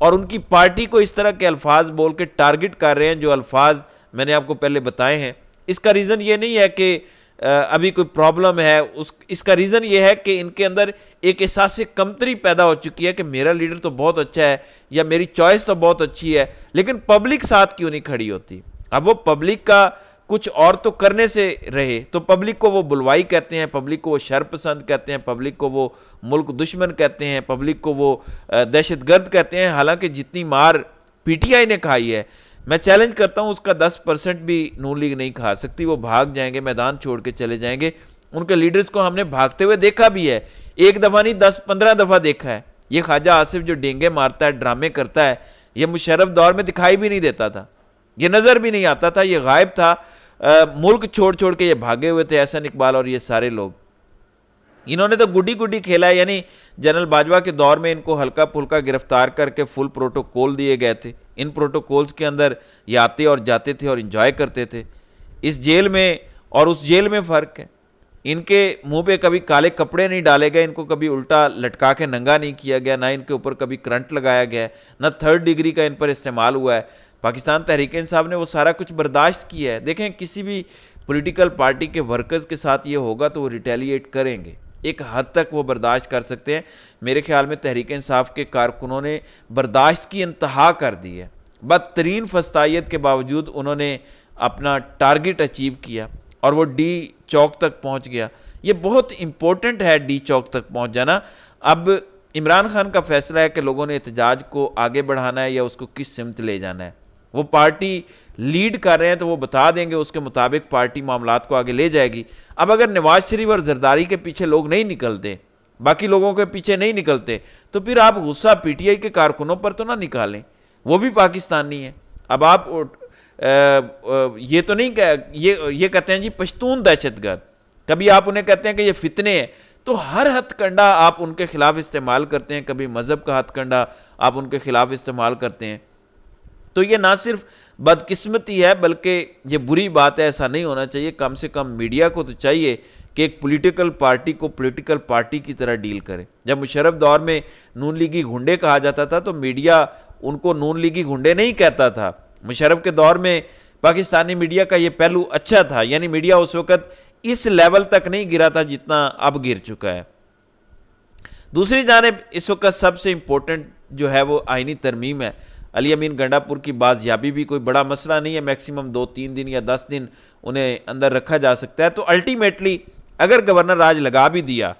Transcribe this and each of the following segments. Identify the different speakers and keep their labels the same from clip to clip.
Speaker 1: اور ان کی پارٹی کو اس طرح کے الفاظ بول کے ٹارگٹ کر رہے ہیں جو الفاظ میں نے آپ کو پہلے بتائے ہیں. اس کا ریزن یہ نہیں ہے کہ ابھی کوئی پرابلم ہے, اس کا ریزن یہ ہے کہ ان کے اندر ایک احساس کمتری پیدا ہو چکی ہے کہ میرا لیڈر تو بہت اچھا ہے یا میری چوائس تو بہت اچھی ہے, لیکن پبلک ساتھ کیوں نہیں کھڑی ہوتی. اب وہ پبلک کا کچھ اور تو کرنے سے رہے, تو پبلک کو وہ بلوائی کہتے ہیں, پبلک کو وہ شر پسند کہتے ہیں, پبلک کو وہ ملک دشمن کہتے ہیں, پبلک کو وہ دہشت گرد کہتے ہیں. حالانکہ جتنی مار پی ٹی آئی نے کھائی ہے, میں چیلنج کرتا ہوں اس کا 10% بھی نون لیگ نہیں کھا سکتی. وہ بھاگ جائیں گے, میدان چھوڑ کے چلے جائیں گے. ان کے لیڈرز کو ہم نے بھاگتے ہوئے دیکھا بھی ہے, ایک دفعہ نہیں 10-15 دفعہ دیکھا ہے. یہ خواجہ آصف جو ڈینگے مارتا ہے, ڈرامے کرتا ہے, یہ مشرف دور میں دکھائی بھی نہیں دیتا تھا, یہ نظر بھی نہیں آتا تھا, یہ غائب تھا. ملک چھوڑ چھوڑ کے یہ بھاگے ہوئے تھے, احسن اقبال اور یہ سارے لوگ. انہوں نے تو گڈی گڈی کھیلا ہے. یعنی جنرل باجوہ کے دور میں ان کو ہلکا پھلکا گرفتار کر کے فل پروٹوکول دیے گئے تھے. ان پروٹوکولز کے اندر یہ آتے اور جاتے تھے اور انجوائے کرتے تھے. اس جیل میں اور اس جیل میں فرق ہے. ان کے منہ پہ کبھی کالے کپڑے نہیں ڈالے گئے, ان کو کبھی الٹا لٹکا کے ننگا نہیں کیا گیا, نہ ان کے اوپر کبھی کرنٹ لگایا گیا ہے, نہ 3rd ڈگری کا ان پر استعمال ہوا ہے. پاکستان تحریک انصاف نے وہ سارا کچھ برداشت کیا ہے. دیکھیں کسی بھی پولیٹیکل پارٹی کے ورکرز کے ساتھ یہ ہوگا تو وہ ریٹیلیٹ کریں گے, ایک حد تک وہ برداشت کر سکتے ہیں. میرے خیال میں تحریک انصاف کے کارکنوں نے برداشت کی انتہا کر دی ہے. بدترین فسطائیت کے باوجود انہوں نے اپنا ٹارگٹ اچیو کیا اور وہ ڈی چوک تک پہنچ گیا. یہ بہت امپورٹنٹ ہے ڈی چوک تک پہنچ جانا. اب عمران خان کا فیصلہ ہے کہ لوگوں نے احتجاج کو آگے بڑھانا ہے یا اس کو کس سمت لے جانا ہے. وہ پارٹی لیڈ کر رہے ہیں تو وہ بتا دیں گے, اس کے مطابق پارٹی معاملات کو آگے لے جائے گی. اب اگر نواز شریف اور زرداری کے پیچھے لوگ نہیں نکلتے, باقی لوگوں کے پیچھے نہیں نکلتے, تو پھر آپ غصہ پی ٹی آئی کے کارکنوں پر تو نہ نکالیں, وہ بھی پاکستانی ہیں. اب آپ یہ تو نہیں کہ یہ کہتے ہیں جی پشتون دہشت گرد, کبھی آپ انہیں کہتے ہیں کہ یہ فتنے ہیں, تو ہر ہتھ کنڈا آپ ان کے خلاف استعمال کرتے ہیں. کبھی مذہب کا ہتھ کنڈا آپ ان کے خلاف استعمال کرتے ہیں. تو یہ نہ صرف بدقسمتی ہے بلکہ یہ بری بات ہے, ایسا نہیں ہونا چاہیے. کم سے کم میڈیا کو تو چاہیے کہ ایک پولیٹیکل پارٹی کو پولیٹیکل پارٹی کی طرح ڈیل کرے. جب مشرف دور میں نون لیگی گھنڈے کہا جاتا تھا تو میڈیا ان کو نون لیگی گھنڈے نہیں کہتا تھا. مشرف کے دور میں پاکستانی میڈیا کا یہ پہلو اچھا تھا, یعنی میڈیا اس وقت اس لیول تک نہیں گرا تھا جتنا اب گر چکا ہے. دوسری جانب اس وقت سب سے امپورٹنٹ جو ہے وہ آئینی ترمیم ہے. علی امین گنڈا پور کی بازیابی بھی کوئی بڑا مسئلہ نہیں ہے, میکسیمم 2-3 دن یا 10 دن انہیں اندر رکھا جا سکتا ہے. تو الٹیمیٹلی اگر گورنر راج لگا بھی دیا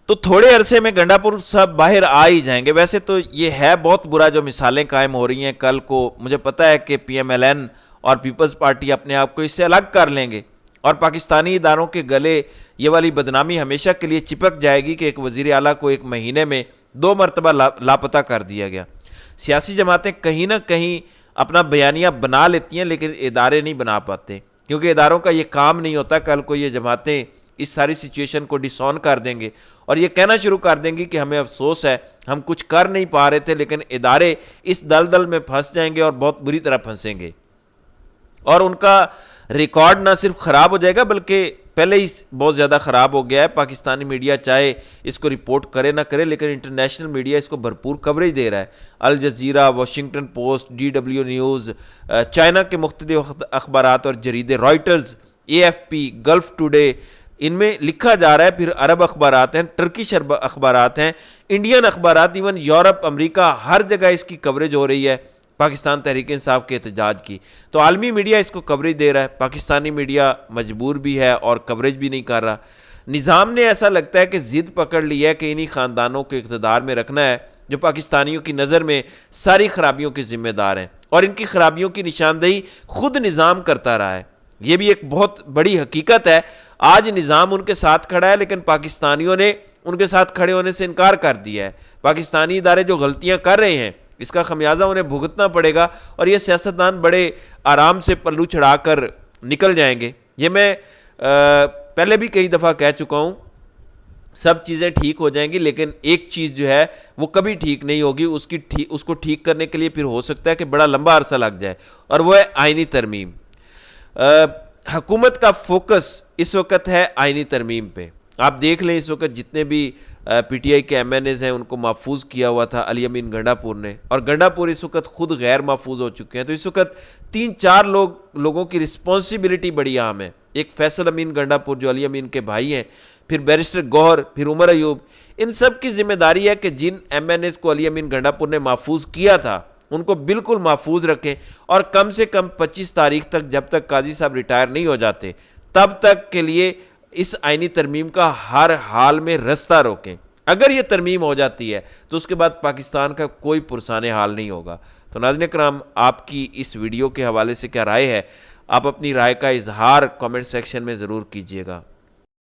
Speaker 1: تو تھوڑے عرصے میں گنڈا پور صاحب باہر آ ہی جائیں گے. ویسے تو یہ ہے بہت برا جو مثالیں قائم ہو رہی ہیں. کل کو مجھے پتا ہے کہ پی ایم ایل این اور پیپلز پارٹی اپنے آپ کو اس سے الگ کر لیں گے اور پاکستانی اداروں کے گلے یہ والی بدنامی ہمیشہ کے لیے چپک جائے گی کہ ایک وزیر اعلیٰ کو ایک مہینے میں 2 مرتبہ لاپتہ کر دیا گیا. سیاسی جماعتیں کہیں نہ کہیں اپنا بیانیہ بنا لیتی ہیں لیکن ادارے نہیں بنا پاتے, کیونکہ اداروں کا یہ کام نہیں ہوتا. کل کو یہ جماعتیں اس ساری سچویشن کو ڈس آن کر دیں گے اور یہ کہنا شروع کر دیں گی کہ ہمیں افسوس ہے, ہم کچھ کر نہیں پا رہے تھے, لیکن ادارے اس دلدل میں پھنس جائیں گے اور بہت بری طرح پھنسیں گے اور ان کا ریکارڈ نہ صرف خراب ہو جائے گا بلکہ پہلے ہی بہت زیادہ خراب ہو گیا ہے. پاکستانی میڈیا چاہے اس کو رپورٹ کرے نہ کرے لیکن انٹرنیشنل میڈیا اس کو بھرپور کوریج دے رہا ہے. Al Jazeera, Washington post, DW news, China کے مختلف اخبارات اور جریدے, رائٹرز, AFP, گلف ٹوڈے, ان میں لکھا جا رہا ہے. پھر عرب اخبارات ہیں, ٹرکش اخبارات ہیں, انڈین اخبارات, ایون یورپ, امریکہ, ہر جگہ اس کی کوریج ہو رہی ہے پاکستان تحریک انصاف کے احتجاج کی. تو عالمی میڈیا اس کو کوریج دے رہا ہے, پاکستانی میڈیا مجبور بھی ہے اور کوریج بھی نہیں کر رہا. نظام نے ایسا لگتا ہے کہ ضد پکڑ لی ہے کہ انہی خاندانوں کو اقتدار میں رکھنا ہے جو پاکستانیوں کی نظر میں ساری خرابیوں کے ذمہ دار ہیں اور ان کی خرابیوں کی نشاندہی خود نظام کرتا رہا ہے. یہ بھی ایک بہت بڑی حقیقت ہے. آج نظام ان کے ساتھ کھڑا ہے لیکن پاکستانیوں نے ان کے ساتھ کھڑے ہونے سے انکار کر دیا ہے. پاکستانی ادارے جو غلطیاں کر رہے ہیں اس کا خمیازہ انہیں بھگتنا پڑے گا اور یہ سیاستدان بڑے آرام سے پلو چڑھا کر نکل جائیں گے. یہ میں پہلے بھی کئی دفعہ کہہ چکا ہوں, سب چیزیں ٹھیک ہو جائیں گی لیکن ایک چیز جو ہے وہ کبھی ٹھیک نہیں ہوگی. اس کو ٹھیک کرنے کے لیے پھر ہو سکتا ہے کہ بڑا لمبا عرصہ لگ جائے اور وہ ہے آئینی ترمیم. حکومت کا فوکس اس وقت ہے آئینی ترمیم پہ. آپ دیکھ لیں اس وقت جتنے بھی پی ٹی آئی کے ایم این ایز ہیں ان کو محفوظ کیا ہوا تھا علی امین گنڈا پور نے، اور گنڈا پور اس وقت خود غیر محفوظ ہو چکے ہیں. تو اس وقت 3-4 لوگوں کی رسپانسبلٹی بڑی عام ہے. ایک فیصل امین گنڈا پور جو علی امین کے بھائی ہیں، پھر بیرسٹر گوہر، پھر عمر ایوب. ان سب کی ذمہ داری ہے کہ جن ایم این ایز کو علی امین گنڈا پور نے محفوظ کیا تھا ان کو بالکل محفوظ رکھیں، اور کم سے کم 25 تاریخ تک، جب تک قاضی صاحب ریٹائر نہیں ہو جاتے تب تک کے لیے اس آئینی ترمیم کا ہر حال میں رستہ روکیں. اگر یہ ترمیم ہو جاتی ہے تو اس کے بعد پاکستان کا کوئی پرسان حال نہیں ہوگا. تو ناظرین کرام، آپ کی اس ویڈیو کے حوالے سے کیا رائے ہے؟ آپ اپنی رائے کا اظہار کامنٹ سیکشن میں ضرور کیجیے گا.